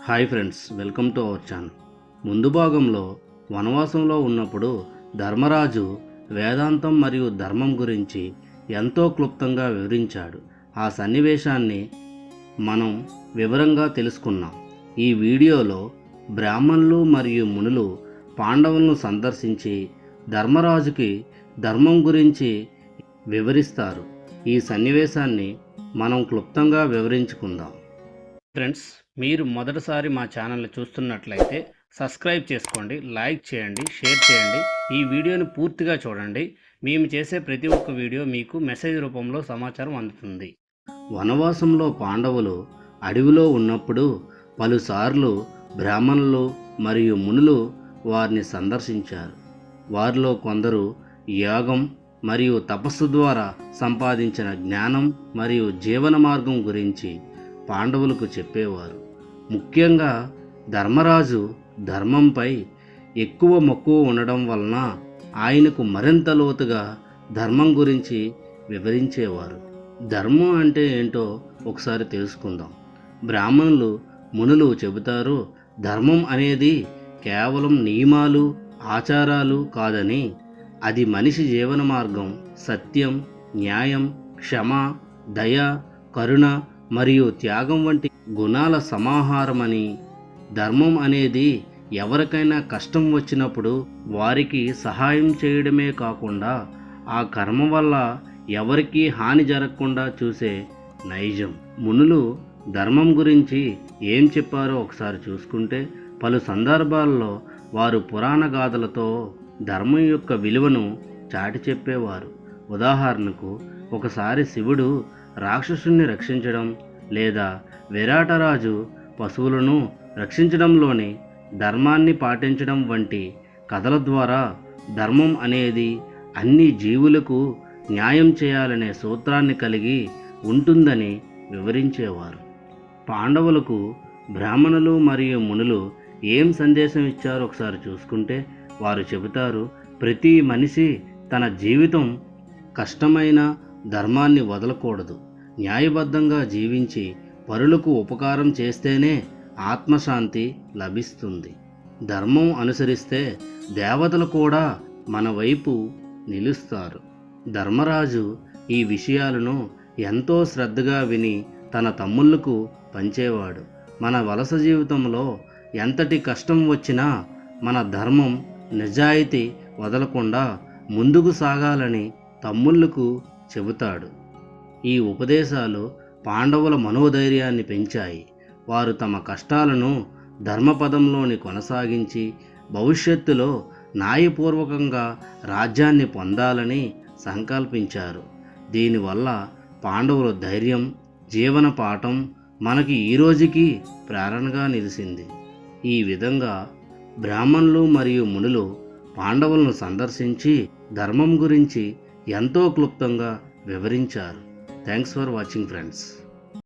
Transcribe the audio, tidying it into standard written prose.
Hi friends, welcome to our channel. ముందు భాగంలో వనవాసంలో ఉన్నప్పుడు ధర్మరాజు వేదాంతం మరియు ధర్మం గురించి ఎంతో క్లుప్తంగా వివరించాడు. ఆ సన్నివేశాన్ని మనం వివరంగా తెలుసుకున్నాం. ఈ వీడియోలో బ్రాహ్మణులు మరియు మునులు పాండవులను సందర్శించి ధర్మరాజుకి ధర్మం గురించి వివరిస్తారు. ఈ సన్నివేశాన్ని మనం క్లుప్తంగా వివరించుకుందాం. ఫ్రెండ్స్, మీరు మొదటిసారి మా ఛానల్ని చూస్తున్నట్లయితే సబ్స్క్రైబ్ చేసుకోండి, లైక్ చేయండి, షేర్ చేయండి. ఈ వీడియోని పూర్తిగా చూడండి. మేము చేసే ప్రతి ఒక్క వీడియో మీకు మెసేజ్ రూపంలో సమాచారం అందుతుంది. వనవాసంలో పాండవులు అడవిలో ఉన్నప్పుడు పలుసార్లు బ్రాహ్మణులు మరియు మునులు వారిని సందర్శించారు. వారిలో కొందరు యాగం మరియు తపస్సు ద్వారా సంపాదించిన జ్ఞానం మరియు జీవన మార్గం గురించి పాండవులకు చెప్పేవారు. ముఖ్యంగా ధర్మరాజు ధర్మంపై ఎక్కువ మక్కువ ఉండడం వలన ఆయనకు మరింత లోతుగా ధర్మం గురించి వివరించేవారు. ధర్మం అంటే ఏంటో ఒకసారి తెలుసుకుందాం. బ్రాహ్మణులు మునులు చెబుతారు, ధర్మం అనేది కేవలం నియమాలు ఆచారాలు కాదని, అది మనిషి జీవన మార్గం, సత్యం, న్యాయం, క్షమ, దయ, కరుణ మరియు త్యాగం వంటి గుణాల సమాహారమని. ధర్మం అనేది ఎవరికైనా కష్టం వచ్చినప్పుడు వారికి సహాయం చేయడమే కాకుండా ఆ కర్మ వల్ల ఎవరికీ హాని జరగకుండా చూసే నైజం. మునులు ధర్మం గురించి ఏం చెప్పారో ఒకసారి చూసుకుంటే, పలు సందర్భాల్లో వారు పురాణ గాథలతో ధర్మం యొక్క విలువను చాటి చెప్పేవారు. ఉదాహరణకు, ఒకసారి శివుడు రాక్షసుని రక్షించడం లేదా విరాటరాజు పశువులను రక్షించడంలోని ధర్మాన్ని పాటించడం వంటి కథల ద్వారా ధర్మం అనేది అన్ని జీవులకు న్యాయం చేయాలనే సూత్రాన్ని కలిగి ఉంటుందని వివరించేవారు. పాండవులకు బ్రాహ్మణులు మరియు మునులు ఏం సందేశం ఇచ్చారో ఒకసారి చూసుకుంటే, వారు చెబుతారు, ప్రతి మనిషి తన జీవితం కష్టమైన ధర్మాన్ని వదలకూడదు. న్యాయబద్ధంగా జీవించి పరులకు ఉపకారం చేస్తేనే ఆత్మశాంతి లభిస్తుంది. ధర్మం అనుసరిస్తే దేవతలు కూడా మన వైపు నిలుస్తారు. ధర్మరాజు ఈ విషయాలను ఎంతో శ్రద్ధగా విని తన తమ్ముళ్లకు పంచేవాడు. మన వలస జీవితంలో ఎంతటి కష్టం వచ్చినా మన ధర్మం, నిజాయితీ వదలకుండా ముందుకు సాగాలని తమ్ముళ్లకు చెబుతాడు. ఈ ఉపదేశాలు పాండవుల మనోధైర్యాన్ని పెంచాయి. వారు తమ కష్టాలను ధర్మపదంలోని కొనసాగించి భవిష్యత్తులో న్యాయపూర్వకంగా రాజ్యాన్ని పొందాలని సంకల్పించారు. దీనివల్ల పాండవుల ధైర్యం, జీవన పాఠం మనకి ఈ రోజుకి ప్రేరణగా నిలిచింది. ఈ విధంగా బ్రాహ్మణులు మరియు మునులు పాండవులను సందర్శించి ధర్మం గురించి ఎంతో క్లుప్తంగా వివరించారు. Thanks for watching friends.